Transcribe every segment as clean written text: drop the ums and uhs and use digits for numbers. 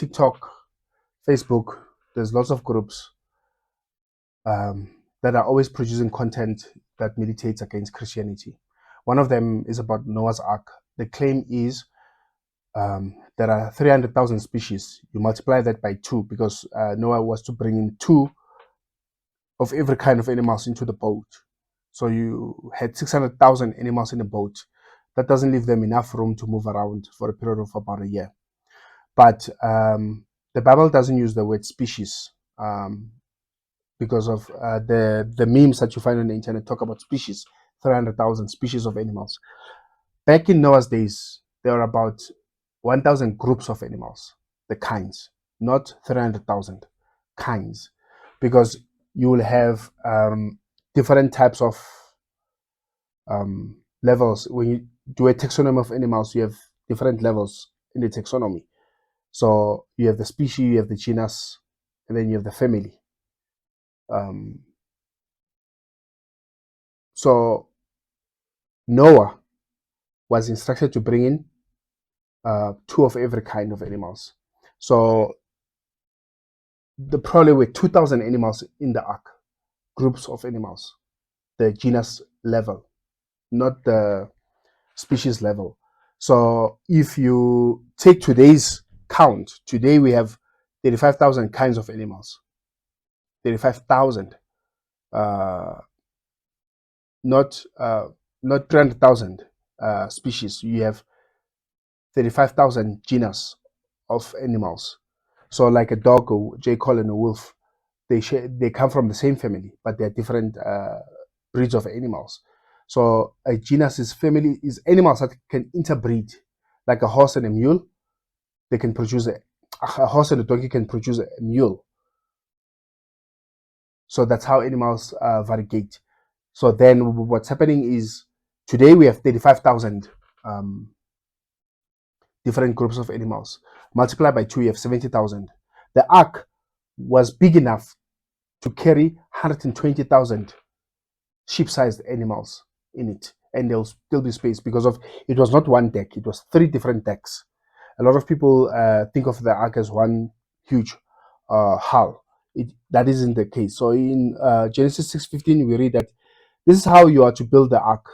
TikTok, Facebook, there's lots of groups that are always producing content that militates against Christianity. One of them is about Noah's Ark. The claim is there are 300,000 species. You multiply that by 2 because Noah was to bring in 2 of every kind of animals into the boat. So you had 600,000 animals in a boat. That doesn't leave them enough room to move around for a period of about a year. But the Bible doesn't use the word species because of the memes that you find on the internet talk about species, 300,000 species of animals. Back in Noah's days, there were about 1,000 groups of animals, the kinds, not 300,000 kinds, because you will have different types of levels. When you do a taxonomy of animals, you have different levels in the taxonomy. So you have the species, you have the genus, and then you have the family. So Noah was instructed to bring in 2 of every kind of animals. So there probably were 2,000 animals in the ark, groups of animals, the genus level, not the species level. So if you take today's count, today we have 35,000 kinds of animals. 35,000, not 300,000 species. You have 35,000 genus of animals. So like a dog, a jackal, and a wolf, they come from the same family, but they're different breeds of animals. So a genus is family is animals that can interbreed, like a horse and a mule. They can produce a horse and a donkey can produce a mule. So that's how animals variegate. So then what's happening is today we have 35,000 different groups of animals. Multiply by 2, you have 70,000. The ark was big enough to carry 120,000 sheep-sized animals in it, and there will still be space because of it was not one deck, it was 3 different decks. A lot of people think of the ark as one huge hull. That isn't the case. So in Genesis 6:15 we read that this is how you are to build the ark.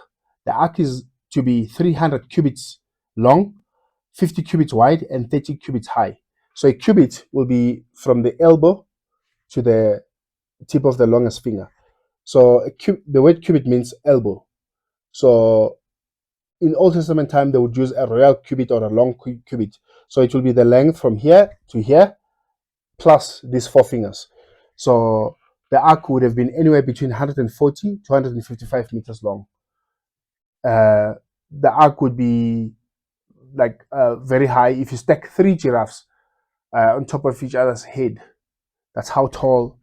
The ark is to be 300 cubits long, 50 cubits wide, and 30 cubits high. So a cubit will be from the elbow to the tip of the longest finger. So the word cubit means elbow. So in Old Testament time, they would use a royal cubit or a long cubit. So it will be the length from here to here plus these 4 fingers. So the ark would have been anywhere between 140 to 155 meters long. The ark would be like very high. If you stack 3 giraffes on top of each other's head, that's how tall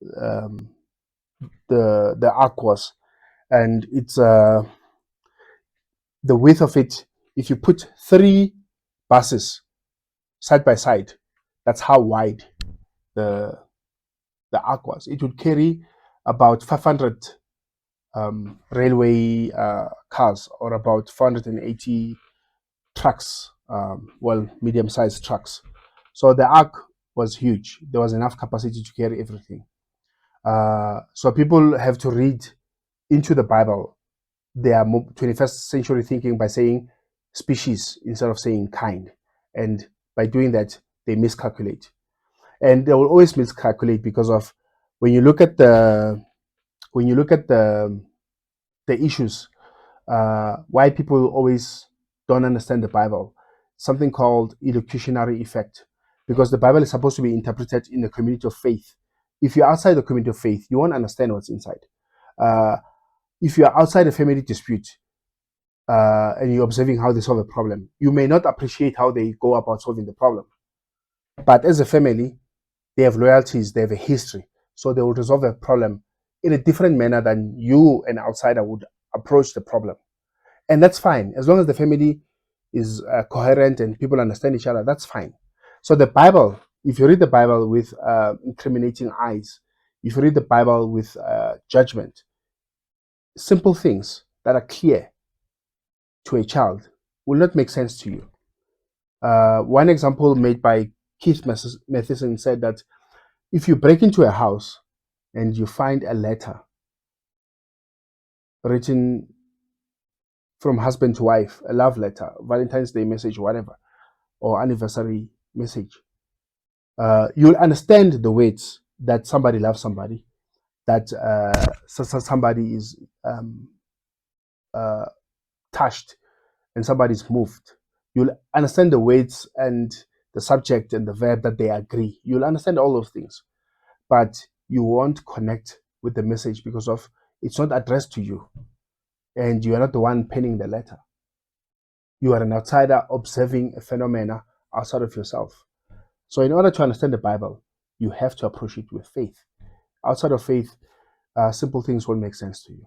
the ark was. And it's the width of it, if you put 3 buses side by side, that's how wide the ark was. It would carry about 500 railway cars, or about 480 trucks, medium-sized trucks. So the ark was huge. There was enough capacity to carry everything. So people have to read into the Bible their 21st century thinking by saying species instead of saying kind. And by doing that, they miscalculate. And they will always miscalculate because of when you look at the issues, why people always don't understand the Bible, something called illocutionary effect, because the Bible is supposed to be interpreted in the community of faith. If you're outside the community of faith, you won't understand what's inside. If you're outside a family dispute and you're observing how they solve a problem, you may not appreciate how they go about solving the problem. But as a family, they have loyalties, they have a history, so they will resolve a problem in a different manner than you, an outsider, would approach the problem. And that's fine. As long as the family is coherent and people understand each other, that's fine. So the Bible, if you read the Bible with incriminating eyes, if you read the Bible with judgment, simple things that are clear to a child will not make sense to you. One example made by Keith Matheson said that if you break into a house and you find a letter written from husband to wife, a love letter, Valentine's Day message, whatever, or anniversary message, you'll understand the words that somebody loves somebody, that somebody is touched and somebody's moved. You'll understand the words and the subject and the verb that they agree. You'll understand all those things, but you won't connect with the message because of it's not addressed to you, and you are not the one penning the letter. You are an outsider observing a phenomena outside of yourself. So, in order to understand the Bible, you have to approach it with faith. Outside of faith, simple things won't make sense to you.